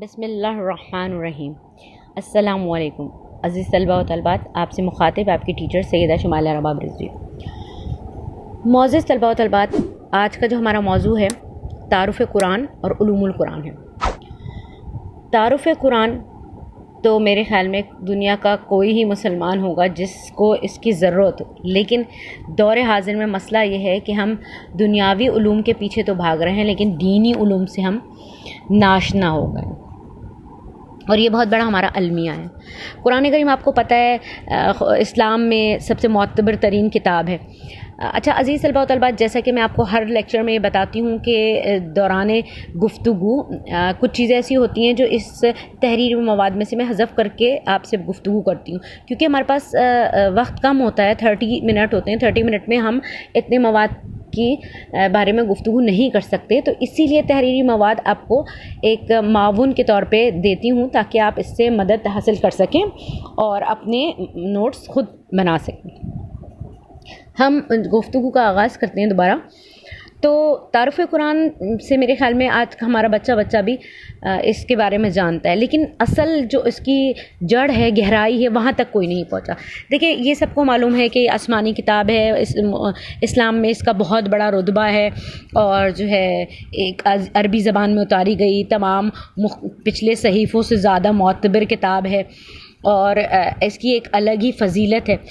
बिस्मिल्लाहिर्रहमानिर्रहीम। अस्सलामुअलैकुम अज़ीज़ तलबा व तलबात, आपसे मुखातिब आपकी टीचर सैयदा शुमाइला रबाब रिज़वी। मोअज़्ज़िज़ तलबा व तलबात, आज का जो हमारा मौजू है तारुफ़ कुरान और उलूमुल कुरान है। तारुफ़ कुरान तो मेरे ख़्याल में दुनिया का कोई ही मुसलमान होगा जिसको इसकी ज़रूरत हो, लेकिन दौर हाज़िर में मसला ये है कि हम दुनियावी उलूम के पीछे तो भाग रहे हैं, लेकिन दीनी उलूम से हम नाशना हो गए और ये बहुत बड़ा हमारा अलमिया है। कुरान करीम आपको पता है इस्लाम में सबसे मोतबर तरीन किताब है। अच्छा अज़ीज़ तलबा व तलबात, जैसा कि मैं आपको हर लेक्चर में ये बताती हूँ कि दौरान गुफ्तगू कुछ चीज़ें ऐसी होती हैं जो इस तहरीरी मवाद में से मैं हज़फ करके आपसे गुफ्तगू करती हूँ, क्योंकि हमारे पास वक्त कम होता है, 30 मिनट होते हैं। 30 मिनट में हम इतने मवाद की बारे में गुफ्तगू नहीं कर सकते, तो इसीलिए तहरीरी मवाद आपको एक मावून के तौर पे देती हूँ ताकि आप इससे मदद हासिल कर सकें और अपने नोट्स खुद बना सकें। हम गुफ्तगू का आगाज़ करते हैं दोबारा। तो तारुफ़ कुरान से मेरे ख़्याल में आज हमारा बच्चा भी इसके बारे में जानता है, लेकिन असल जो इसकी जड़ है, गहराई है, वहाँ तक कोई नहीं पहुँचा। देखिए, ये सबको मालूम है कि आसमानी किताब है, इस्लाम में इसका बहुत बड़ा रुतबा है और जो है एक अरबी ज़बान में उतारी गई तमाम पिछले सहीफ़ों से ज़्यादा मोतबर किताब है और इसकी एक अलग ही फ़जीलत है।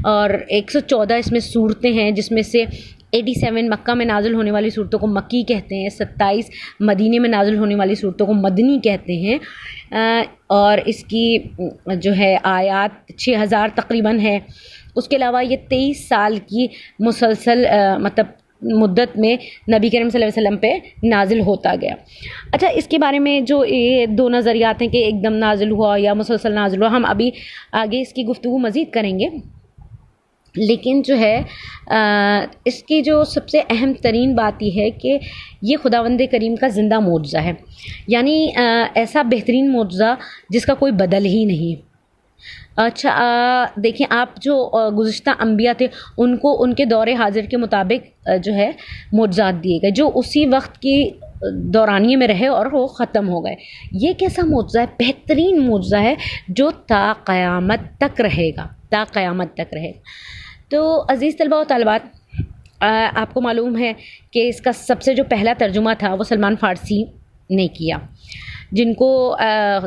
और 114 इसमें सूरतें हैं, जिसमें से 87 मक्का में नाज़िल होने वाली सूरतों को मक्की कहते हैं, 27 मदीने में नाज़िल होने वाली सूरतों को मदनी कहते हैं और इसकी जो है आयात 6000 तकरीबन है। उसके अलावा ये 23 साल की मुसलसल मतलब मुद्दत में नबी करीम सल्लल्लाहु अलैहि वसल्लम पे नाजिल होता गया। अच्छा, इसके बारे में जो ये दो नज़रियात हैं कि एकदम नाजिल हुआ या मुसलसल नाजिल हुआ, हम अभी आगे इसकी गुफ्तगू मज़ीद करेंगे। लेकिन जो है इसकी जो सबसे अहम तरीन बात यह है कि ये खुदावंद करीम का ज़िंदा मौजज़ा है, यानी ऐसा बेहतरीन मौजज़ा जिसका कोई बदल ही नहीं। अच्छा देखिए, आप जो गुज़िश्ता अंबिया थे उनको उनके दौरे हाजिर के मुताबिक जो है मौजज़ात दिए गए, जो उसी वक्त की दौरानिए में रहे और वो ख़त्म हो गए। ये कैसा मौजज़ा है? बेहतरीन मौजज़ा है जो ता क़यामत तक रहेगा, ता क़यामत तक रहेगा। तो अज़ीज़ तलबा व तलबात, आपको मालूम है कि इसका सबसे जो पहला तर्जुमा था वो सलमान फ़ारसी ने किया, जिनको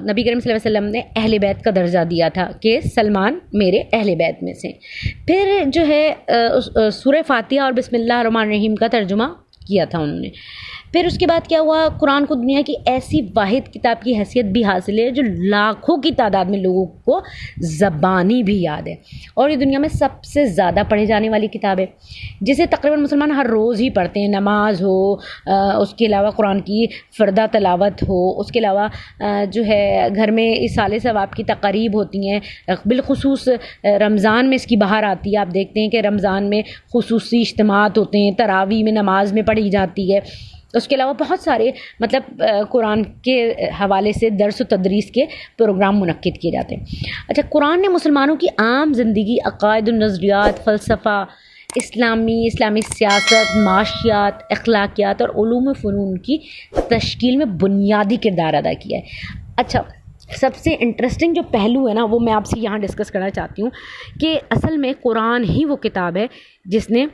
नबी करीम सल्लल्लाहु अलैहि वसल्लम ने अहले बैत का दर्जा दिया था कि सलमान मेरे अहले बैत में से। फिर जो है सूरह फातिहा और बिस्मिल्लाहिर रहमानिर रहीम का तर्जुमा किया था उन्होंने। फिर उसके बाद क्या हुआ, कुरान को दुनिया की ऐसी वाहिद किताब की हैसियत भी हासिल है जो लाखों की तादाद में लोगों को ज़बानी भी याद है और ये दुनिया में सबसे ज़्यादा पढ़ी जाने वाली किताब है, जिसे तकरीबन मुसलमान हर रोज़ ही पढ़ते हैं। नमाज हो, उसके अलावा कुरान की फ़र्दा तलावत हो, उसके अलावा जो है घर में इसाले सवाब की तक़रीब होती हैं। बिलखुसूस रमज़ान में इसकी बहार आती है। आप देखते हैं कि रमज़ान में खुसूसी इज्तिमात होते हैं, तरावी में नमाज में पढ़ी जाती है। उसके अलावा बहुत सारे मतलब कुरान के हवाले से दर्स व तदरीस के प्रोग्राम मुनक्किद किए जाते हैं। अच्छा, कुरान ने मुसलमानों की आम ज़िंदगी, अक़ायद, नज़रियात, फ़लसफ़ा, इस्लामी सियासत, माशियात, अखलाकियात और उलूम फ़नून की तश्कील में बुनियादी किरदार अदा किया है। अच्छा, सबसे इंटरेस्टिंग जो पहलू है ना, वो मैं आपसे यहाँ डिस्कस करना चाहती हूँ कि असल में कुरान ही वो किताब है जिसने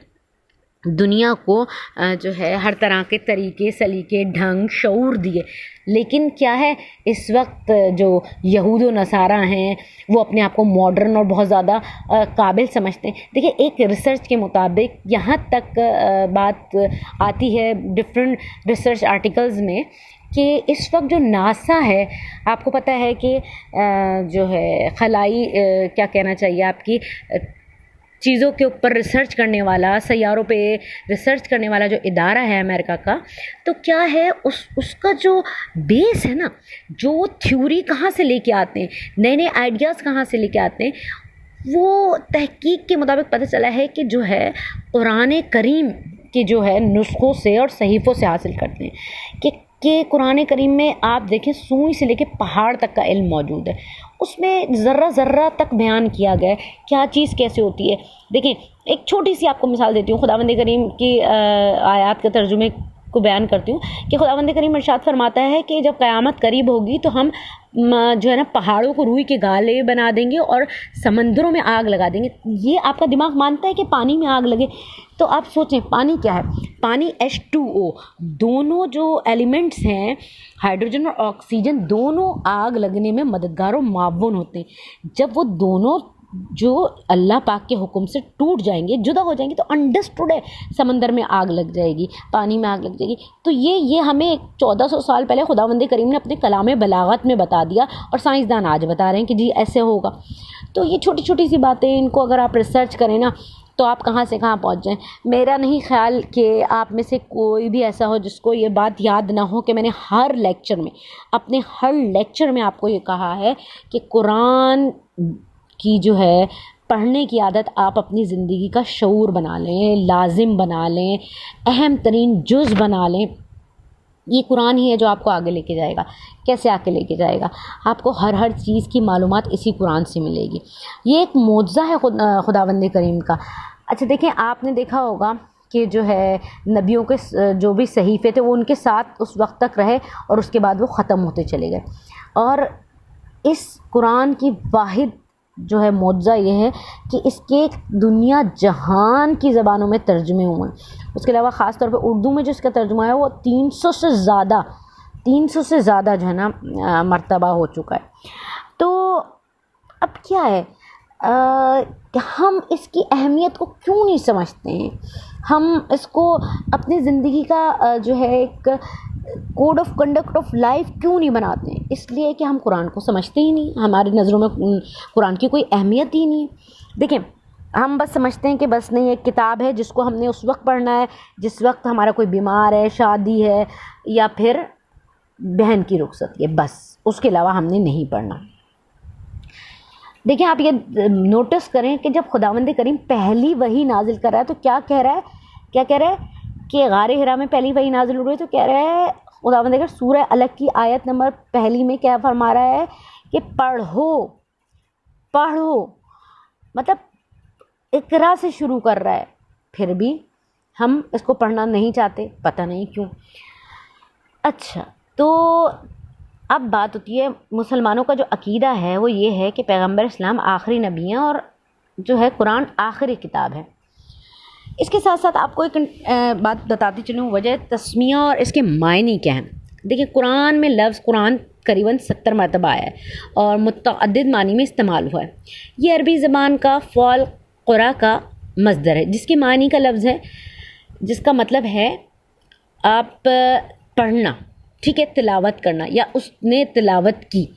दुनिया को जो है हर तरह के तरीके, सलीके, ढंग, शऊर दिए। लेकिन क्या है, इस वक्त जो यहूद व नसारा हैं वो अपने आप को मॉडर्न और बहुत ज़्यादा काबिल समझते हैं। देखिए, एक रिसर्च के मुताबिक यहाँ तक बात आती है डिफरेंट रिसर्च आर्टिकल्स में कि इस वक्त जो नासा है, आपको पता है कि जो है खलाई क्या कहना चाहिए आपकी चीज़ों के ऊपर रिसर्च करने वाला, सैयारों पे रिसर्च करने वाला जो इदारा है अमेरिका का, तो क्या है उसका जो बेस है ना, जो थ्योरी कहाँ से लेके आते हैं, नए नए आइडियाज़ कहाँ से लेके आते हैं, वो तहकीक के मुताबिक पता चला है कि जो है कुरान करीम के जो है नुस्खों से और सहीफ़ों से हासिल करते हैं कि कुरान करीम में आप देखें सुई से लेके पहाड़ तक का इल्म मौजूद है। उसमें ज़र्रा ज़र्रा तक बयान किया गया है क्या चीज़ कैसे होती है। देखें, एक छोटी सी आपको मिसाल देती हूँ। खुदावंद करीम की आयत के तर्जुमे को बयान करती हूँ कि खुदावंद करीम इरशाद फरमाता है कि जब क़यामत करीब होगी तो हम जो है ना पहाड़ों को रूई के गाले बना देंगे और समंदरों में आग लगा देंगे। ये आपका दिमाग मानता है कि पानी में आग लगे? तो आप सोचें पानी क्या है? पानी H2O, दोनों जो एलिमेंट्स हैं हाइड्रोजन और ऑक्सीजन, दोनों आग लगने में मददगार और मावन होते हैं। जब वो दोनों जो अल्लाह पाक के हुक्म से टूट जाएंगे, जुदा हो जाएंगे, तो अंडरस्टूड है समंदर में आग लग जाएगी, पानी में आग लग जाएगी। तो ये हमें 1400 साल पहले खुदावंद करीम ने अपने कलाम बलागत में बता दिया और साइंसदान आज बता रहे हैं कि जी ऐसे होगा। तो ये छोटी छोटी सी बातें, इनको अगर आप रिसर्च करें ना तो आप कहाँ से कहाँ पहुँच जाएं। मेरा नहीं ख्याल कि आप में से कोई भी ऐसा हो जिसको ये बात याद ना हो कि मैंने अपने हर लेक्चर में आपको ये कहा है कि कुरान की जो है पढ़ने की आदत आप अपनी ज़िंदगी का शऊर बना लें, लाजिम बना लें, अहम तरीन जुज़ बना लें। ये कुरान ही है जो आपको आगे लेके जाएगा। कैसे आगे लेके जाएगा? आपको हर चीज़ की मालूमात इसी कुरान से मिलेगी। ये एक मौजज़ा है खुदावंद करीम का। अच्छा देखें, आपने देखा होगा कि जो है नबियों के जो भी सहीफ़े थे वो उनके साथ उस वक्त तक रहे और उसके बाद वो ख़त्म होते चले गए। और इस कुरान की वाहिद जो है मौजज़ा ये है कि इसके दुनिया जहान की ज़बानों में तर्जुमे हुए हैं। उसके अलावा ख़ास तौर पे उर्दू में जो इसका तर्जुमा है वो 300 से ज़्यादा जो है ना मर्तबा हो चुका है। तो अब क्या है, हम इसकी अहमियत को क्यों नहीं समझते हैं? हम इसको अपनी ज़िंदगी का जो है एक code of conduct of life क्यों नहीं बनाते हैं? इसलिए कि हम कुरान को समझते ही नहीं, हमारी नज़रों में कुरान की कोई अहमियत ही नहीं। देखें, हम बस समझते हैं कि बस नहीं, एक किताब है जिसको हमने उस वक्त पढ़ना है जिस वक्त हमारा कोई बीमार है, शादी है या फिर बहन की रुखसती है, बस उसके अलावा हमने नहीं पढ़ना। देखिए, आप ये नोटिस करें कि जब खुदावंद करीम पहली वही नाजिल कर रहा है तो क्या कह रहा है कि गारे हिरा में पहली वही नाजिल हो रही है तो कह रहा है खुदावंद करीम सूरह अलग की आयत नंबर पहली में क्या फरमा रहा है कि पढ़ो, मतलब इकरा से शुरू कर रहा है। फिर भी हम इसको पढ़ना नहीं चाहते, पता नहीं क्यों। अच्छा, तो अब बात होती है मुसलमानों का जो अकीदा है वो ये है कि पैगंबर इस्लाम आखिरी नबी हैं और जो है कुरान आखिरी किताब है। इसके साथ साथ आपको एक बात बताती चलूँ, वजह तस्मिया और इसके मायने क्या हैं। देखिए, कुरान में लफ्ज़ कुरान करीबन 70 मरतबा आया है और मुतअद्दिद मानी में इस्तेमाल हुआ है। ये अरबी ज़बान का फ़ौल क़ुरा का मस्दर है जिसकी मानी का लफ्ज़ है, जिसका मतलब है आप पढ़ना, ठीक है, तिलावत करना या उसने तिलावत की।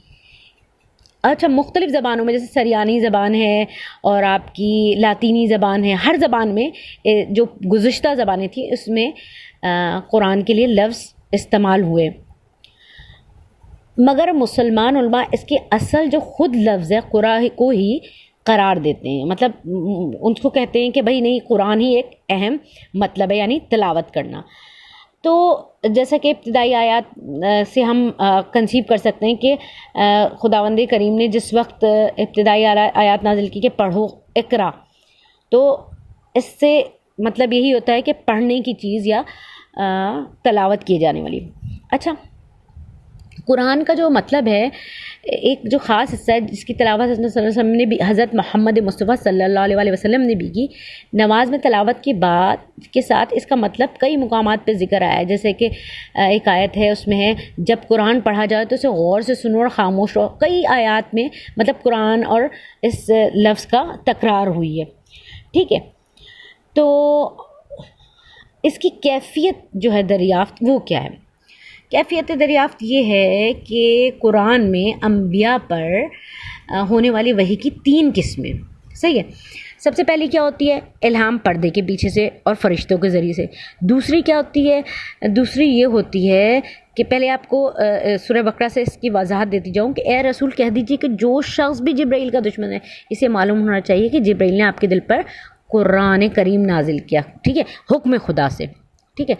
अच्छा, मुख्तलिफ़ ज़बानों में जैसे सरयानी ज़बान है और आपकी लातीनी ज़बान है, हर ज़बान में जो गुज़िश्ता ज़बानें थी उसमें कुरान के लिए लफ्ज़ इस्तेमाल हुए। मगर मुसलमान उलमा इसके असल जो ख़ुद लफ्ज़ है कुरान को ही करार देते हैं, मतलब उनको कहते हैं कि भाई नहीं, कुरान ही एक अहम मतलब है, यानी तिलावत करना। तो जैसा कि इब्तिदाई आयात से हम कंसीव कर सकते हैं कि खुदावंद करीम ने जिस वक्त इब्तिदाई आयात नाजिल की कि पढ़ो इकरा, तो इससे मतलब यही होता है कि पढ़ने की चीज़ या तलावत किए जाने वाली। अच्छा, कुरान का जो मतलब है, एक जो ख़ास हिस्सा है जिसकी तलावत हज़रत मोहम्मद मुस्तफ़ा सल्लल्लाहु अलैहि वसल्लम ने भी की। नमाज में तलावत की बात के साथ इसका मतलब कई मुकामात पे ज़िक्र आया है। जैसे कि एक आयत है, उसमें है जब कुरान पढ़ा जाए तो उसे गौर से सुनो और ख़ामोश रहो। कई आयात में मतलब कुरान और इस लफ्ज़ का तकरार हुई है, ठीक है। तो इसकी कैफियत जो है दरियाफ़्त, वो क्या है? कैफियत दरियाफ़्त ये है कि कुरान में अंबिया पर होने वाली वही की 3 किस्में, सही है। सबसे पहली क्या होती है? इल्हाम पर्दे के पीछे से और फरिश्तों के ज़रिए से। दूसरी क्या होती है? दूसरी ये होती है कि पहले आपको सूरह बकरा से इसकी वजाहत देती जाऊँ कि ए रसूल कह दीजिए कि जो शख्स भी जिब्राइल का दुश्मन है, इसे मालूम होना चाहिए कि जिब्राइल ने आपके दिल पर कुरान करीम नाजिल किया, ठीक है, हुक्म खुदा से, ठीक है।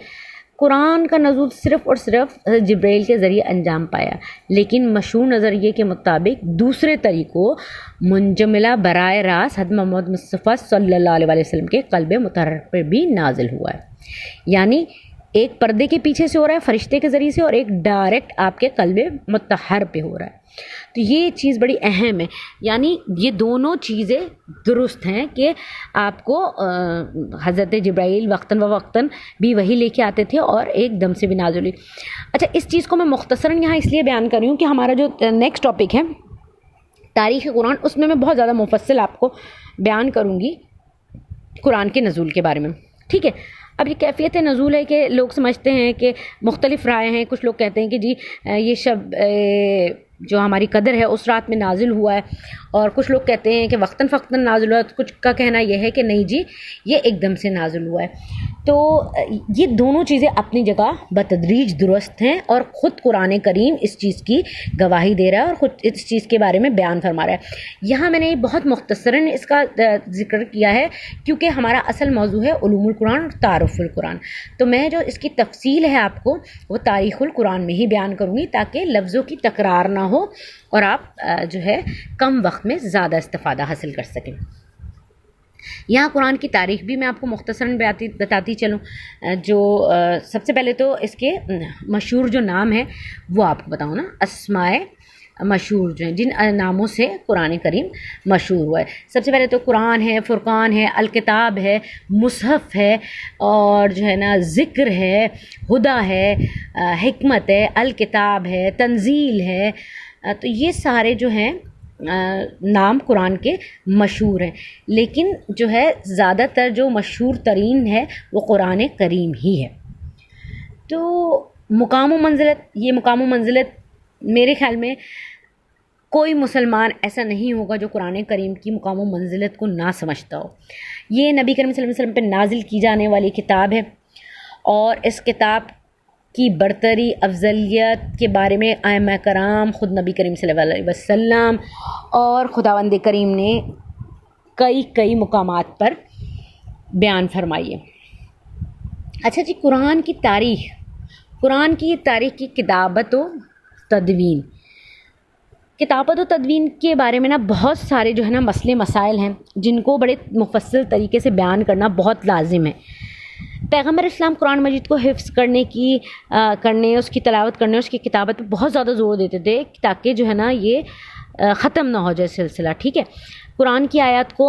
कुरान का नज़ूल सिर्फ़ और सिर्फ जिब्राइल के ज़रिए अंजाम पाया, लेकिन मशहूर नज़रिए के मुताबिक दूसरे तरीक़ों मुंजमला बराए रास हज़रत मोहम्मद मुस्तफ़ा सल्लल्लाहु अलैहि वसल्लम के क़ल्ब मुतहर्रिर पर भी नाजिल हुआ है। यानी एक पर्दे के पीछे से हो रहा है फरिश्ते के ज़रिए से, और एक डायरेक्ट आपके कल्बे मुत्तहर पे हो रहा है। तो ये चीज़ बड़ी अहम है, यानी ये दोनों चीज़ें दुरुस्त हैं कि आपको हज़रत जिब्राइल वक्तन व वक्तन भी वही लेके आते थे और एकदम से भी नाज़िल हुई। अच्छा, इस चीज़ को मैं मुख्तसरन यहाँ इसलिए बयान कर रही हूँ कि हमारा जो नेक्स्ट टॉपिक है तारीख़ कुरान, उसमें मैं बहुत ज़्यादा मुफस्सिल आपको बयान करूँगी कुरान के नज़ूल के बारे में। ठीक है, अब ये कैफ़ियत नज़ूल है कि लोग समझते हैं कि मुख्तलिफ़ राय हैं। कुछ लोग कहते हैं कि जी ये शब जो हमारी कदर है उस रात में नाजिल हुआ है, और कुछ लोग कहते हैं कि वक्तन फ़क्तन नाजिल हुआ है। कुछ का कहना यह है कि नहीं जी, ये एकदम से नाजिल हुआ है। तो ये दोनों चीज़ें अपनी जगह बतदरीज दुरुस्त हैं, और ख़ुद कुरान करीम इस चीज़ की गवाही दे रहा है और ख़ुद इस चीज़ के बारे में बयान फरमा रहा है। यहाँ मैंने बहुत मुख्तसरन इसका ज़िक्र किया है क्योंकि हमारा असल मौजू है उलूमुल कुरान और तारुफ़ुल कुरान। तो मैं जो इसकी तफसील है आपको वो तारीख़ुल कुरान में ही बयान करूँगी, ताकि लफ्ज़ों की तकरार ना हो और आप जो है कम वक्त में ज़्यादा इस्तिफ़ादा हासिल कर सकें। यहाँ कुरान की तारीख़ भी मैं आपको मुख्तसरन बताती चलूँ। जो सबसे पहले तो इसके मशहूर जो नाम है वो आपको बताऊँ ना, अस्माए मशहूर जो हैं, जिन नामों से कुरान करीम मशहूर हुआ है। सबसे पहले तो कुरान है, फ़ुरक़ान है, अल-किताब है, मुसहफ़ है, और जो है ना ज़िक्र है, हुदा है, हिकमत है, अल-किताब है, तंज़ील है। तो ये सारे जो हैं नाम कुरान के मशहूर हैं, लेकिन जो है ज़्यादातर जो मशहूर तरीन है वो कुरान करीम ही है। तो मुकाम व मंज़िलत, ये मुकाम व मंज़िलत मेरे ख़्याल में कोई मुसलमान ऐसा नहीं होगा जो कुरान करीम की मुकाम व मंज़िलत को ना समझता हो। ये नबी करीम सल्लल्लाहु अलैहि वसल्लम पे नाजिल की जाने वाली किताब है, और इस किताब की बरतरी अफजलियत के बारे में आइमा कराम ख़ुद नबी करीम सल्लल्लाहु अलैहि वसल्लम और खुदावंद करीम ने कई मुकामात पर बयान फरमाई है। अच्छा जी, कुरान की तारीख़ की किताबत व तदवीन के बारे में ना बहुत सारे जो है ना मसले मसाइल हैं, जिनको बड़े मुफस्सिल तरीके से बयान करना बहुत लाजिम है। पैगम्बर इस्लाम कुरान मजीद को हिफ्ज़ करने, उसकी तिलावत करने, उसकी किताबत पर बहुत ज़्यादा ज़ोर देते थे, ताकि जो है ना ये ख़त्म ना हो जाए सिलसिला। ठीक है, कुरान की आयत को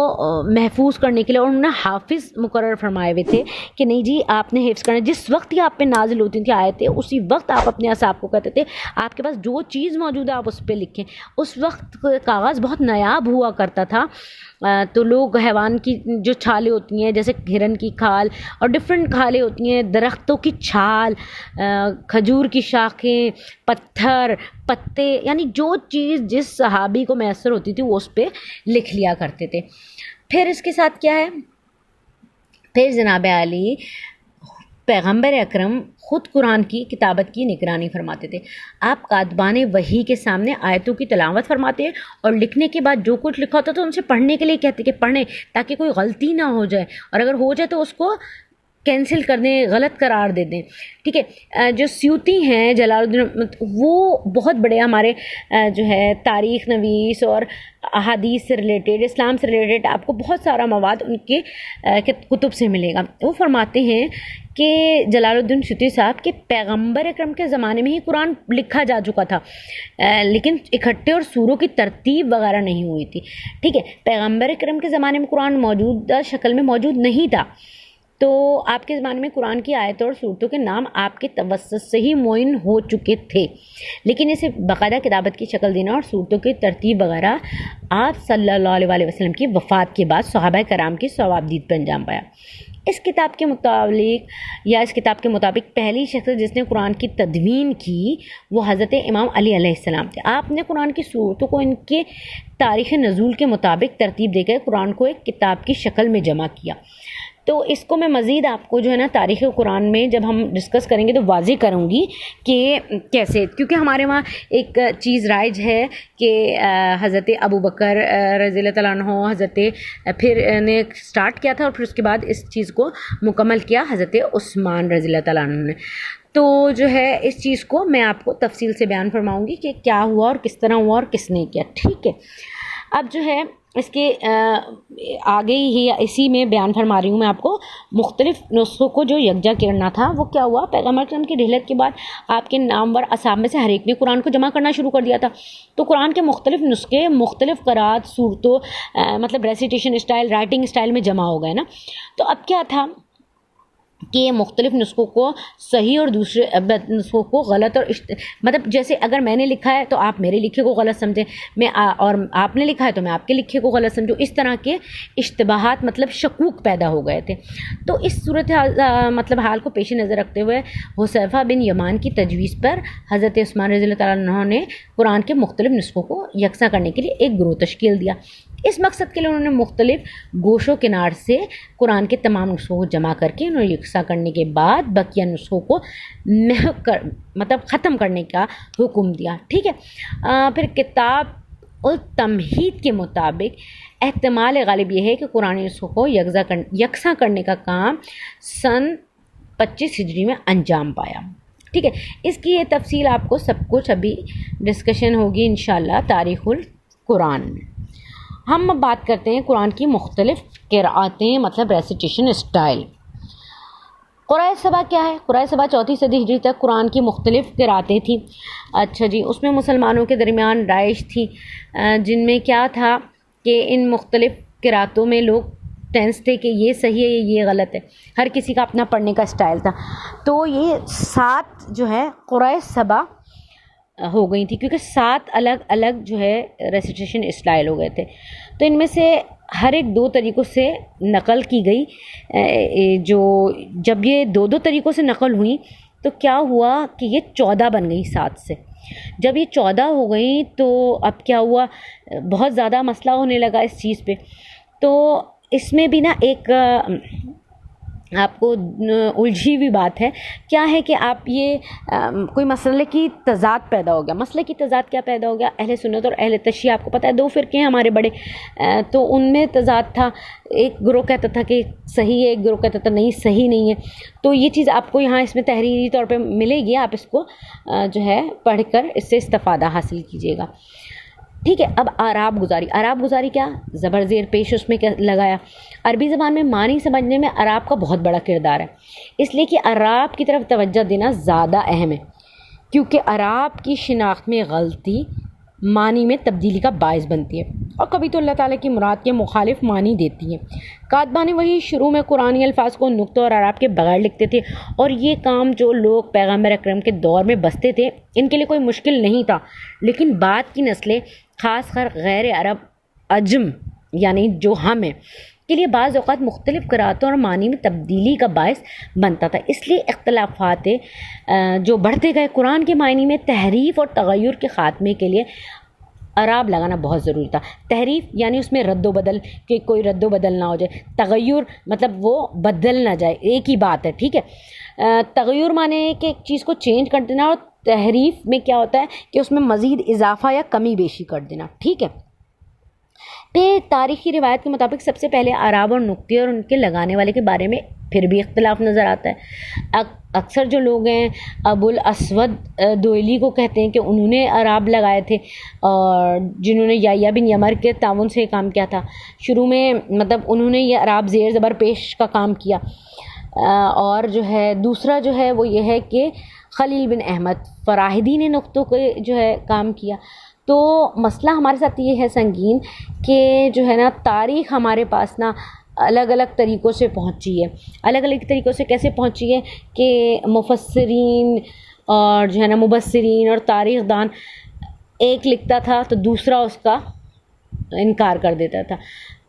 महफूज करने के लिए और उन्होंने हाफिज़ मुकर्रर फरमाए हुए थे कि नहीं जी आपने हिफ्ज़ करना। जिस वक्त ही आप पे नाजिल होती थी आयतें, उसी वक्त आप अपने असाब को कहते थे आपके पास जो चीज़ मौजूद है आप उस पर लिखें। उस वक्त कागज़ बहुत नायाब हुआ करता था, तो लोग हैवान की जो छालें होती हैं, जैसे हिरन की खाल और डिफरेंट खालें होती हैं, दरख्तों की छाल, खजूर की शाखें, पत्थर, पत्ते, यानी जो चीज़ जिस सहाबी को मैसर होती थी वो उस पर लिख लिया करते थे। फिर इसके साथ क्या है, फिर जनाब अली पैगम्बर अकरम ख़ुद कुरान की किताबत की निगरानी फरमाते थे। आप कातबान वही के सामने आयतों की तिलावत फरमाते और लिखने के बाद जो कुछ लिखा होता तो उनसे पढ़ने के लिए कहते कि पढ़ें, ताकि कोई गलती ना हो जाए, और अगर हो जाए तो उसको कैंसिल कर दें, गलत करार दे दें। ठीक है, जो स्यूती हैं जलालुद्दीन, वो बहुत बड़े हमारे जो है तारीख़ नवीस और अहादीस से रिलेटेड, इस्लाम से रिलेटेड आपको बहुत सारा मवाद उनके कुतुब से मिलेगा। वो फरमाते हैं कि जलालुद्दीन स्यूती साहब के पैगम्बर अकरम के ज़माने में ही कुरान लिखा जा चुका था, लेकिन इकट्ठे और सूरों की तरतीब वगैरह नहीं हुई थी। ठीक है, पैगम्बर अकरम के ज़माने में कुरान मौजूदा शक्ल में मौजूद नहीं था, तो आपके ज़माने में कुरान की आयतों और सूरतों के नाम आपके तवस्सुत से ही मुअय्यन हो चुके थे, लेकिन इसे बाकायदा किताबत की शक्ल देना और सूरतों की तरतीब वगैरह आप सल्लल्लाहु अलैहि वसल्लम की वफ़ात के बाद सहाबा कराम की सवाबदीद पर अंजाम पाया। इस किताब के मुताबिक पहली शख्स जिसने कुरान की तदवीन की वो हज़रत इमाम अली अलैहिस्सलाम थे। आपने कुरान की सूरतों को इनके तारीख़ नज़ूल के मुताबिक तरतीब देकर कुरान को एक किताब की शक्ल में जमा किया। तो इसको मैं मज़ीद आपको जो है ना तारीख़ कुरान में जब हम डिस्कस करेंगे तो वाज़ेह करूँगी कि कैसे, क्योंकि हमारे वहाँ एक चीज़ राइज है कि हज़रत अबू बकर रज़ियल्लाहु तआला अन्हु फिर ने स्टार्ट किया था और फिर उसके बाद इस चीज़ को मुकम्मल किया हज़रत उस्मान रज़ियल्लाहु तआला अन्हु ने। तो जो है इस चीज़ को मैं आपको तफसील से बयान फरमाऊँगी कि क्या हुआ और किस तरह हुआ और किसने किया। ठीक है, अब जो है इसके आगे ही इसी में बयान फरमा रही हूँ मैं आपको। मुख्तलिफ नुस्खों को जो यकजा करना था वो क्या हुआ, पैगम्बर अकरम की रिहलत के बाद आपके नामवर असाब में से हर एक ने कुरान को जमा करना शुरू कर दिया था। तो कुरान के मुख्तलिफ नुस्खे मुख्तलिफ क़राअत सूरतों मतलब रेसिटेशन स्टाइल, राइटिंग स्टाइल में जमा हो गए ना। तो अब क्या था कि मुख्तलिफ नुस्खों को सही और दूसरे नुस्खों को गलत और मतलब जैसे अगर मैंने लिखा है तो आप मेरे लिखे को गलत समझें, और आपने लिखा है तो मैं आपके लिखे को गलत समझूँ, इस तरह के इश्तबाहात मतलब शकूक पैदा हो गए थे। तो इस सूरत मतलब हाल को पेश नज़र रखते हुए हुज़ैफ़ा बिन यमान की तजवीज़ पर हज़रत उस्मान रज़ियल्लाहु तआला अन्हु ने कुरान के मुख्तलिफ नुस्खों को यकसा करने के लिए एक ग्रोह तश्कील दिया। इस मकसद के लिए उन्होंने मुख्तलिफ गोशो किनार से कुरान के तमाम नुस्खों को जमा करके उन्हें यकसा करने के बाद बकिया नुस्खों को महव कर मतलब ख़त्म करने का हुक्म दिया। ठीक है। फिर किताब उल तमहीद के मुताबिक एहतमाल गालिब यह है कि कुरानी नुस्खों को यकसा करने का काम सन 25 हिजरी में अंजाम पाया। ठीक है। इसकी ये तफसील आपको सब कुछ अभी डिस्कशन होगी इंशाअल्लाह तारीख़ुल कुरान में। हम अब बात करते हैं कुरान की मुख्तलिफ क़िराअतें मतलब रेसिटेशन स्टाइल। क़ुराए सबा क्या है? क़ुराए सबा 4वीं सदी हिजरी तक कुरान की मुख्तलिफ क़िराअतें थी। अच्छा जी, उसमें मुसलमानों के दरमियान राइश थी जिनमें क्या था कि इन मुख्तलिफ क़िराअतों में लोग टेंस थे कि ये सही है ये गलत है, हर किसी का अपना पढ़ने का स्टाइल था। तो ये 7 जो है क़ुराए सबा हो गई थी क्योंकि 7 अलग अलग जो है रेसिटेशन स्टाइल हो गए थे। तो इनमें से हर एक 2 तरीक़ों से नकल की गई। जो जब ये 2-2 तरीक़ों से नकल हुई तो क्या हुआ कि ये 14 बन गई 7 से। जब ये 14 हो गई तो अब क्या हुआ, बहुत ज़्यादा मसला होने लगा इस चीज़ पे। तो इसमें भी ना एक आपको उलझी हुई बात है। क्या है कि आप ये कोई मसले की तज़ाद पैदा हो गया। मसले की तज़ाद क्या पैदा हो गया, अहले सुन्नत और अहले तशय्युअ, आपको पता है 2 फ़िरके हैं हमारे बड़े, तो उनमें तज़ाद था। एक ग्रोह कहता था कि सही है, एक ग्रोह कहता था नहीं सही नहीं है। तो ये चीज़ आपको यहाँ इसमें तहरीरी तौर पे मिलेगी, आप इसको जो है पढ़ कर इससे इस्तिफ़ादा हासिल कीजिएगा। ठीक है। अब आराब गुज़ारी क्या, ज़बर ज़ेर पेश उसमें क्या लगाया। अरबी ज़बान में मानी समझने में अराब का बहुत बड़ा किरदार है, इसलिए कि अराब की तरफ तवज्जो देना ज़्यादा अहम है क्योंकि अराब की शिनाख्त में गलती मानी में तब्दीली का बायस बनती है और कभी तो अल्लाह ताला की मुराद के मुखालिफ मानी देती है। कातबान वही शुरू में कुरानी अल्फाज को नुक्ते और अराब के बगैर लिखते थे और ये काम जो लोग पैगम्बर अकरम के दौर में बसते थे इनके लिए कोई मुश्किल नहीं था। लेकिन बाद की नस्लें ख़ासकर गैर अरब अजम यानी जो हम हैं के लिए बाज़ औक़ात मुख्तलिफ़ क़िराअतों और मानी में तब्दीली का बायस बनता था। इसलिए इख्तिलाफ़ात जो बढ़ते गए, कुरान के मायने में तहरीफ़ और तग़य्युर के ख़ात्मे के लिए अराब लगाना बहुत ज़रूरी था। तहरीफ़ यानी उसमें रद्दो बदल, कि कोई रद्दो बदल ना हो जाए। तग़य्युर मतलब वो बदल ना जाए, एक ही बात है। ठीक है। तग़य्युर माने कि एक चीज़ को चेंज कर देना और तहरीफ़ में क्या होता है कि उसमें मज़ीद इजाफ़ा या कमी बेशी कर देना। ठीक है। फिर तारीख़ी रिवायत के मुताबिक सबसे पहले अराब और नुक्ते और उनके लगाने वाले के बारे में फिर भी इख्तिलाफ़ नज़र आता है। अक्सर जो लोग हैं अबुल अस्वद दोयली को कहते हैं कि उन्होंने अराब लगाए थे और जिन्होंने याह्या बिन यमर के ताउन से काम किया था। शुरू में मतलब उन्होंने ये अराब ज़ेर ज़बर पेश का काम किया। और जो है दूसरा जो है वो ये है कि खलील बिन अहमद फ़राहिदी ने नुक्तों के जो है काम किया। तो मसला हमारे साथ ये है संगीन कि जो है ना तारीख़ हमारे पास ना अलग अलग तरीक़ों से पहुँची है। अलग अलग तरीक़ों से कैसे पहुँची है कि मुफस्सिरीन और जो है ना मुबस्सिरीन और तारीख़ दान एक लिखता था तो दूसरा उसका इनकार कर देता था।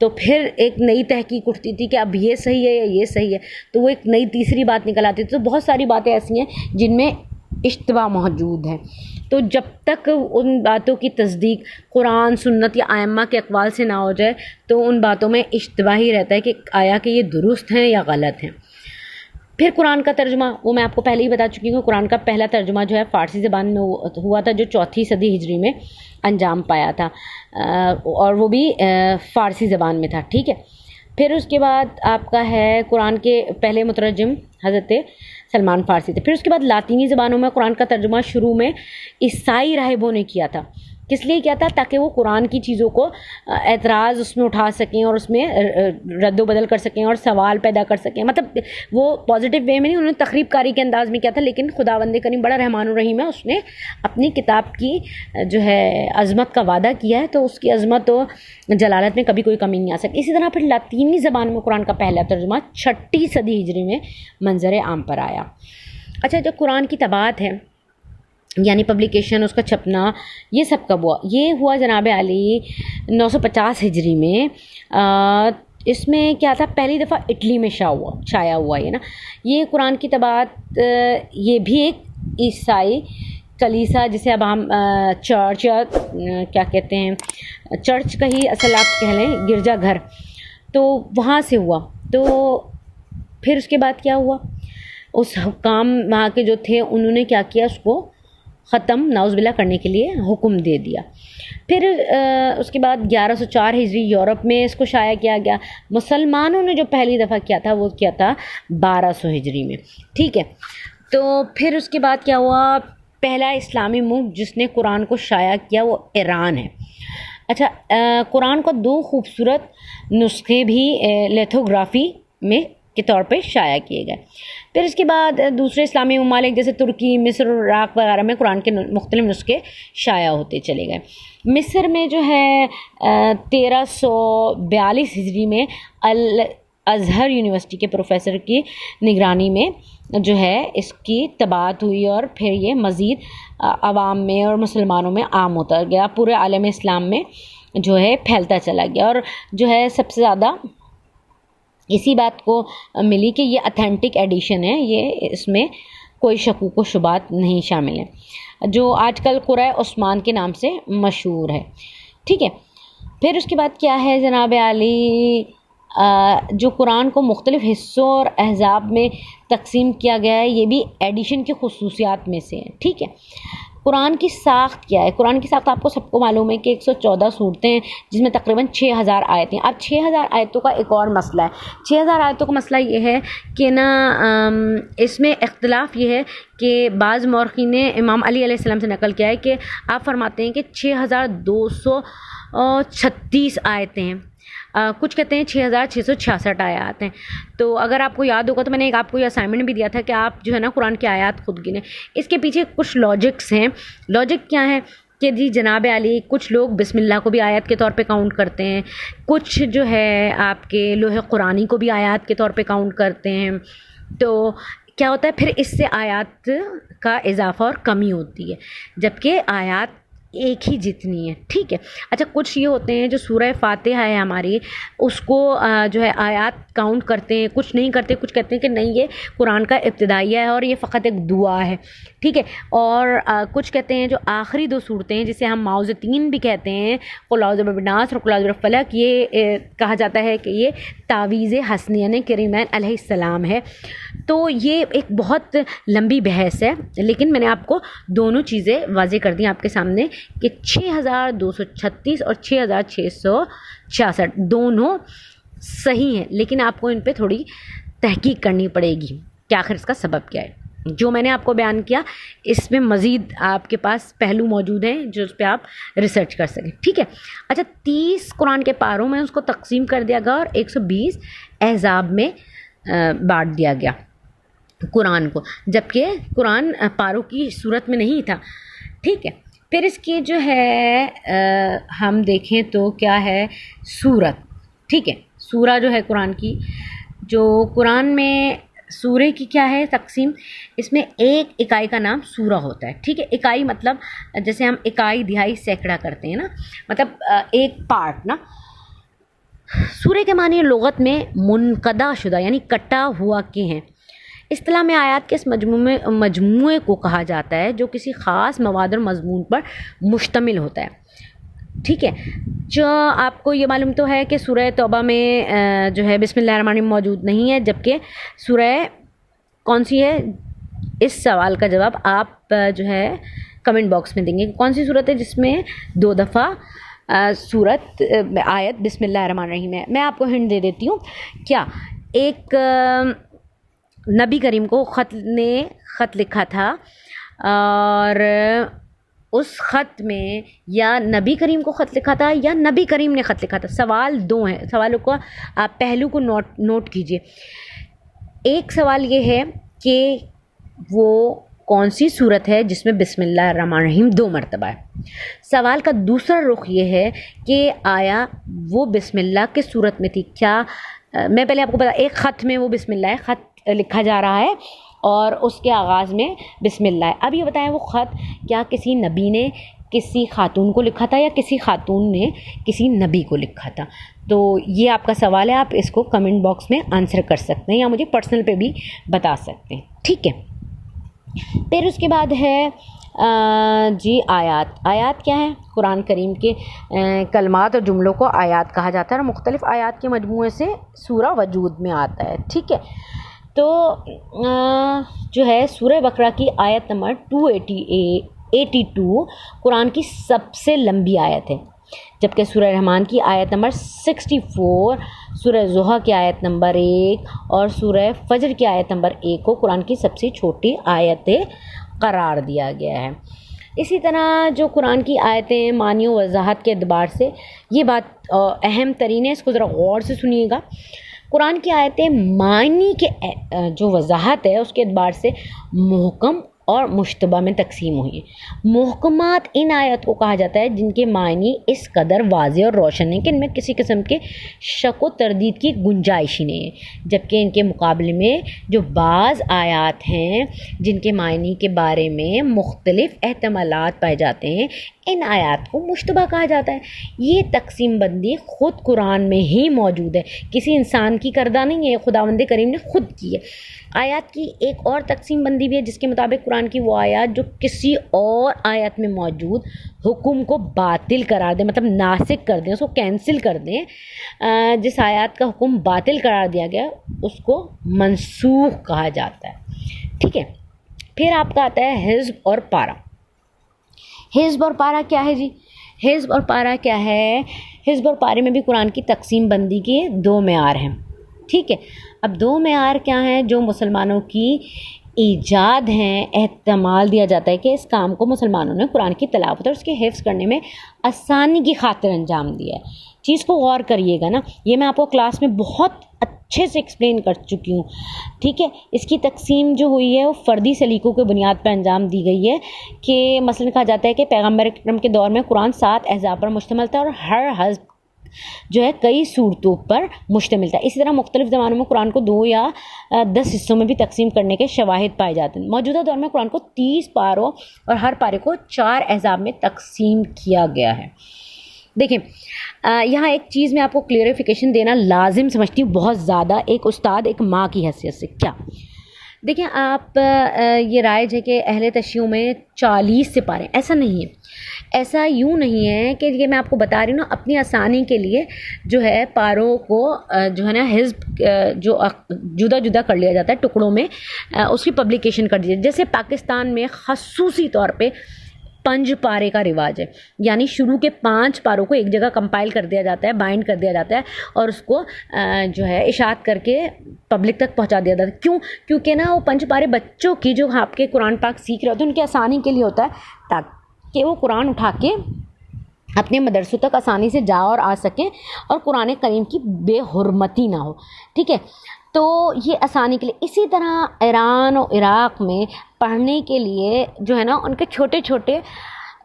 तो फिर एक नई तहकीक उठती थी कि अब ये सही है या ये सही है, तो वो एक नई तीसरी बात निकल आती थी। तो बहुत सारी बातें ऐसी हैं जिनमें इश्तिबा मौजूद है। तो जब तक उन बातों की तस्दीक कुरान सुन्नत या आइम्मा के अक़वाल से ना हो जाए तो उन बातों में इश्तिबा ही रहता है कि आया कि ये दुरुस्त हैं या गलत हैं। फिर कुरान का तर्जुमा, वो मैं आपको पहले ही बता चुकी हूँ। कुरान का पहला तर्जुमा जो है फ़ारसी ज़बान में हुआ था जो 4वीं सदी हिजरी में अंजाम पाया था और वो भी फ़ारसी ज़बान में था। ठीक है। फिर उसके बाद आपका है कुरान के पहले मुतरजम हज़रत सलमान फ़ारसी थे। फिर उसके बाद लातीनी ज़बानों में कुरान का तर्जुमा शुरू में ईसाई राहिबों ने किया था। किस लिए किया था? ताकि वो कुरान की चीज़ों को एतराज़ उसमें उठा सकें और उसमें रद्दोबदल कर सकें और सवाल पैदा कर सकें। मतलब वो पॉजिटिव वे में नहीं, उन्होंने तकरीबकारी के अंदाज़ में किया था, लेकिन खुदावंद करीम बड़ा रहमान रहीम है, उसने अपनी किताब की जो है अज़मत का वादा किया है, तो उसकी अज़मत और जलालत में कभी कोई कमी नहीं आ सकती। इसी तरह फिर लातीनी ज़बान में कुरान का पहला तर्जुमा 6ठी सदी हिजरी में मंजर आम पर आया। अच्छा, जो कुरान की तबाअत है यानी पब्लिकेशन, उसका छपना, ये सब कब हुआ? ये हुआ जनाब आली 950 हिजरी में। इसमें क्या था, पहली दफ़ा इटली में छाया हुआ ये ना। ये कुरान की तबाअत ये भी एक ईसाई कलीसा, जिसे अब हम चर्च या क्या कहते हैं, चर्च का ही असल आप कह लें, गिरजाघर, तो वहाँ से हुआ। तो फिर उसके बाद क्या हुआ, उस हुक्काम वहाँ के जो थे उन्होंने क्या किया, उसको ख़त्म नाउज़बिल्ला करने के लिए हुक्म दे दिया। फिर उसके बाद 1104 हिजरी यूरोप में इसको शाया किया गया। मुसलमानों ने जो पहली दफ़ा किया था वो किया था 1200 हिजरी में। ठीक है, तो फिर उसके बाद क्या हुआ, पहला इस्लामी मुल्क जिसने कुरान को शाया किया वो ईरान है। अच्छा, कुरान को 2 खूबसूरत नुस्खे भी लिथोग्राफी में के तौर पे शाया किए गए। फिर इसके बाद दूसरे इस्लामी ममालिक जैसे तुर्की, मिस्र और इराक वगैरह में कुरान के मुख्तलिफ नुस्खे शाया होते चले गए। मिस्र में जो है 1342 हिजरी में अल अज़हर यूनिवर्सिटी के प्रोफेसर की निगरानी में जो है इसकी तबाअत हुई और फिर ये मज़ीद आवाम में और मुसलमानों में आम होता गया, पूरे आलम इस्लाम में जो है फैलता चला गया। और जो है सबसे ज़्यादा इसी बात को मिली कि ये अथेंटिक एडिशन है, ये इसमें कोई शकूक व शुबात नहीं शामिल है, जो आजकल कुरान उस्मान के नाम से मशहूर है। ठीक है, फिर उसके बाद क्या है जनाब आली, जो कुरान को मुख्तलिफ़ हिस्सों और अहज़ाब में तकसीम किया गया है, ये भी एडिशन की खुसूसियात में से है। ठीक है, कुरान की साख्त क्या है? कुरान की साख्त आपको सबको मालूम है कि 114 सूरतें हैं, जिसमें तकरीबन 6000 आयतें। अब 6000 आयतों का एक और मसला है। 6000 आयतों का मसला ये है कि ना इसमें इख्तिलाफ ये है कि बाज़ मौरख़ीन ने इमाम अली अलैहिस्सलाम से नकल किया है कि आप फरमाते हैं कि 6236 आयतें हैं, कुछ कहते हैं 6666 आयात हैं। तो अगर आपको याद होगा तो मैंने एक आपको ये असाइनमेंट भी दिया था कि आप जो है ना कुरान की आयत खुद गिने। इसके पीछे कुछ लॉजिक्स हैं। लॉजिक क्या है कि जी जनाब आली, कुछ लोग बिस्मिल्लाह को भी आयत के तौर पे काउंट करते हैं, कुछ जो है आपके लोहे कुरानी को भी आयत के तौर पे काउंट करते हैं। तो क्या होता है फिर, इससे आयत का इजाफा और कमी होती है, जबकि आयत एक ही जितनी है। ठीक है, अच्छा, कुछ ये होते हैं जो सूरह फातिहा है हमारी, उसको जो है आयत काउंट करते हैं, कुछ नहीं करते, कुछ कहते हैं कि नहीं ये कुरान का इब्तिदाइया है और ये फ़कत एक दुआ है। ठीक है, और कुछ कहते हैं जो आखिरी 2 सूरतें हैं, जिसे हम माउज़तीन भी कहते हैं, कुल औज़ु बिरब्बिन्नास और कुल औज़ु बिरफ़लक, ये कहा जाता है कि ये तावीज़ हसनैन करीमैन अलैहिस्सलाम है। तो ये एक बहुत लंबी बहस है, लेकिन मैंने आपको दोनों चीज़ें वाज़ेह कर दी आपके सामने कि 6236 और 6666 दोनों सही हैं, लेकिन आपको इन पे थोड़ी तहकीक करनी पड़ेगी कि आखिर इसका सबब क्या है। जो मैंने आपको बयान किया, इसमें मज़ीद आपके पास पहलू मौजूद हैं जो उस पर आप रिसर्च कर सकें। ठीक है, अच्छा, 30 कुरान के पारों में उसको तकसीम कर दिया गया और 120 अहज़ाब में बांट दिया गया कुरान को, जबकि कुरान पारों की सूरत में नहीं था। ठीक है, फिर इसकी जो है हम देखें तो क्या है सूरत। ठीक है, सूरा जो है कुरान की, जो कुरान में सूरे की क्या है तकसीम, इसमें एक इकाई का नाम सूरा होता है। ठीक है, इकाई मतलब जैसे हम इकाई, दिहाई, सैकड़ा करते हैं ना, मतलब एक पार्ट ना। सूरे के माने लुगत में मुनक़दा शुदा यानी कटा हुआ के हैं। इस्तिलाह में आयत के इस मजमूए को कहा जाता है जो किसी ख़ास मवाद और मज़मून पर मुश्तमिल होता है। ठीक है, जो आपको ये मालूम तो है कि सूरह तौबा में जो है बिस्मिल्लाहिर्रहमानिर्रहीम मौजूद नहीं है, जबकि सूरह कौन सी है, इस सवाल का जवाब आप जो है कमेंट बॉक्स में देंगे। कौन सी सूरत है जिसमें 2 दफ़ा सूरत आयत बिस्मिल्लाहिर्रहमानिर्रहीम है। मैं आपको हिंट दे देती हूँ। क्या एक नबी करीम को ख़त लिखा था और उस ख़त में या नबी करीम को ख़त लिखा था या नबी करीम ने ख़त लिखा था। सवाल दो हैं, सवालों को आप पहलू को नोट कीजिए। एक सवाल ये है कि वो कौन सी सूरत है जिसमें बिस्मिल्लाहिर्रहमानिर्रहीम 2 मरतबा है। सवाल का दूसरा रुख ये है कि आया वो बिस्मिल्लाह किस सूरत में थी। क्या मैं पहले आपको बता, एक ख़त में वो बिस्मिल्लाह है, ख़त लिखा जा रहा है और उसके आगाज़ में बिस्मिल्लाह है। अब ये बताएं वो ख़त क्या किसी नबी ने किसी खातून को लिखा था या किसी खातून ने किसी नबी को लिखा था। तो ये आपका सवाल है, आप इसको कमेंट बॉक्स में आंसर कर सकते हैं या मुझे पर्सनल पे भी बता सकते हैं, ठीक है। फिर उसके बाद है जी आयात क्या है। कुरान करीम के कलमात और जुमलों को आयात कहा जाता है और मुख्तलिफ आयात के मजमूए से सूरा वजूद में आता है, ठीक है। तो जो है सूरह बकरा की आयत नंबर 282 कुरान की सबसे लंबी आयत है, जबकि सूरह रहमान की आयत नंबर 64, सूरह ज़ुहा की आयत नंबर 1 और सूरह फजर की आयत नंबर 1 को कुरान की सबसे छोटी आयतें करार दिया गया है। इसी तरह जो कुरान की आयतें मानी वजाहत के अतबार से, ये बात अहम तरीन है, इसको ज़रा गौर से सुनिएगा। कुरान की आयतें मानी के जो वजाहत है उसके अतबार से मुहकम और मुश्तबा में तकसीम हुई है। मुहकमात इन आयत को कहा जाता है जिनके मायनी इस कदर वाज़ेह और रोशन है कि इनमें किसी किस्म के शक व तरदीद की गुंजाइश ही नहीं है, जबकि इनके मुकाबले में जो बाज़ आयत हैं जिनके मायनी के बारे में मुख्तलिफ एहतमालात पाए जाते हैं, इन आयत को मुश्तबा कहा जाता है। ये तकसीम बंदी ख़ुद कुरान में ही मौजूद है, किसी इंसान की करदा नहीं है, खुदावंद करीम ने ख़ुद की है। आयत की एक और तकसीम बंदी भी है जिसके मुताबिक कुरान की वो आयत जो किसी और आयत में मौजूद हुक्म को बातिल करार दें, मतलब नासिक कर दें, उसको कैंसिल कर दें। जिस आयत का हुक्म बातिल करार दिया गया उसको मनसूख कहा जाता है, ठीक है। फिर आपका आता है हिज़्ब और पारा। हिज़्ब और पारा क्या है जी? हिज़्ब और पारा क्या है? हिज़्ब और पारे में भी कुरान की तकसीम बंदी के 2 मेयार हैं, ठीक है। अब 2 मेयार क्या हैं जो मुसलमानों की ईजाद हैं, एहतमाल दिया जाता है कि इस काम को मुसलमानों ने कुरान की तिलावत और उसके हिफ्ज़ करने में आसानी की खातिर अंजाम दिया है। चीज़ को गौर करिएगा ना, ये मैं आपको क्लास में बहुत अच्छे से एक्सप्लेन कर चुकी हूँ, ठीक है। इसकी तकसीम जो हुई है वो फ़र्दी सलीकों के बुनियाद पर अंजाम दी गई है कि मसलन कहा जाता है कि पैगम्बर अकरम के दौर में कुरान 7 अहज़ाब पर मुश्तमिल था और हर हज़्ब जो है कई सूरतों पर मुश्तमिल था। इसी तरह मुख्तलिफ ज़मानों में कुरान को 2 या 10 हिस्सों में भी तकसीम करने के शवाहिद पाए जाते हैं। मौजूदा दौर में कुरान को 30 पारों और हर पारे को 4 अहज़ाब में तकसीम किया गया है। देखें, यहाँ एक चीज़ मैं आपको क्लियरिफिकेशन देना लाजिम समझती हूँ बहुत ज़्यादा, एक उस्ताद एक माँ की हैसियत से। क्या देखें आप, ये राइज है कि अहले तशय्युं में 40 से पारे, ऐसा नहीं है। ऐसा यूँ नहीं है कि ये मैं आपको बता रही हूँ ना अपनी आसानी के लिए जो है पारों को जो है ना हिज़्ब जो जुदा जुदा कर लिया जाता है टुकड़ों में, उसकी पब्लिकेशन कर दी जाए। जैसे पाकिस्तान में ख़ुसूसी तौर पे 5 पारे का रिवाज है, यानी शुरू के 5 पारों को एक जगह कंपाइल कर दिया जाता है, बाइंड कर दिया जाता है और उसको जो है इशात करके पब्लिक तक पहुंचा दिया जाता है। क्यों? क्योंकि ना वो 5 पारे बच्चों की जो आपके कुरान पाक सीख रहे होते हैं उनकी आसानी के लिए होता है, ताकि वो कुरान उठा के अपने मदरसों तक आसानी से जा और आ सकें और कुरान करीम की बेहुरमती ना हो, ठीक है। तो ये आसानी के लिए। इसी तरह ईरान और इराक़ में पढ़ने के लिए जो है ना उनके छोटे छोटे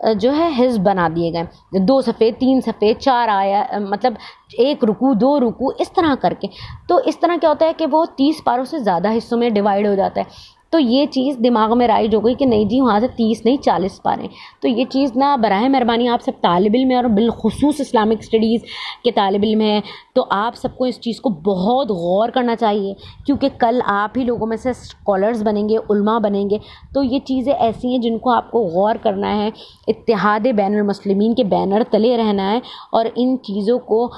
जो है हिज़्ब बना दिए गए, 2 सफ़े 3 सफ़े 4 आया, मतलब 1 रुकू 2 रुकू इस तरह करके। तो इस तरह क्या होता है कि वो 30 पारों से ज़्यादा हिस्सों में डिवाइड हो जाता है। तो ये चीज़ दिमाग में राइज हो गई कि नहीं जी वहाँ से 30 नहीं 40 पारे। तो ये चीज़ ना बराह मेहरबानी आप सब तालिब इल्म और बिलखुसूस इस्लामिक स्टडीज़ के तालिब इल्म हैं तो आप सबको इस चीज़ को बहुत गौर करना चाहिए, क्योंकि कल आप ही लोगों में से स्कॉलर्स बनेंगे, उलमा बनेंगे। तो ये चीज़ें ऐसी हैं जिनको आपको गौर करना है, इत्तेहाद बैनुल मुस्लिमीन के बैनर तले रहना है और इन चीज़ों को,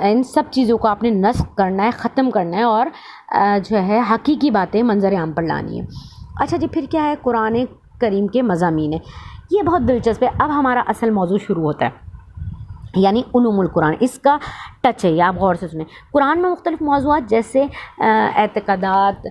इन सब चीज़ों को आपने नस्ख करना है, ख़त्म करना है और जो है हकीकी बातें मंजर आम पर लानी है। अच्छा जी, फिर क्या है? कुरान करीम के मज़ामीन है। ये बहुत दिलचस्प है। अब हमारा असल मौजू शुरू होता है। यानी उलूमुल कुरान, इसका टच है, ये आप गौर से सुने। कुरान में मुख्तलिफ़ मौज़ूआत जैसे एतक़ादात,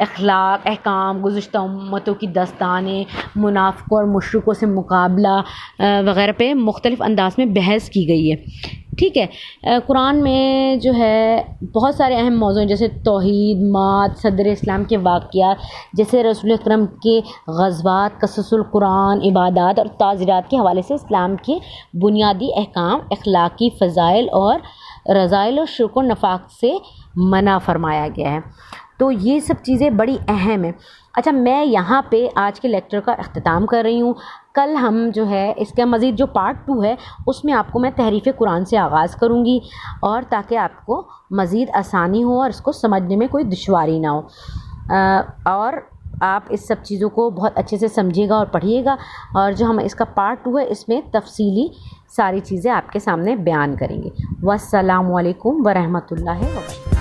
अखलाक, अहकाम, गुज़िश्ता उम्मतों की दास्तानें, मुनाफ़िक़ों और मुशरिकों से मुकाबला वग़ैरह पे मुख्तलिफ़ अंदाज़ में बहस की गई है। ठीक है। कुरान में जो है बहुत सारे अहम मौज़ू हैं, जैसे तौहीद, मात, सदर इस्लाम के वाक़यात, जैसे रसूल अकरम के ग़ज़वात, क़ससुल कुरान, इबादात और ताज़ीरात के हवाले से इस्लाम के बुनियादी अहकाम, अखलाकी फ़ज़ाइल और रज़ाइल और शिर्क और नफ़ाक़ से मना फ़रमाया गया है। तो ये सब चीज़ें बड़ी अहम हैं। अच्छा, मैं यहाँ पे आज के लेक्चर का अख्तिताम कर रही हूँ। कल हम जो है इसका मज़ीद जो पार्ट 2 है उसमें आपको मैं तहरीफ़ कुरान से आगाज़ करूँगी, और ताकि आपको मज़ीद आसानी हो और इसको समझने में कोई दुश्वारी ना हो। और आप इस सब चीज़ों को बहुत अच्छे से समझिएगा और पढ़िएगा, और जो हम इसका पार्ट 2 है इसमें तफसीली सारी चीज़ें आपके सामने बयान करेंगे। वस्सलामु अलैकुम वरहमतुल्लाहि व बरकातहू।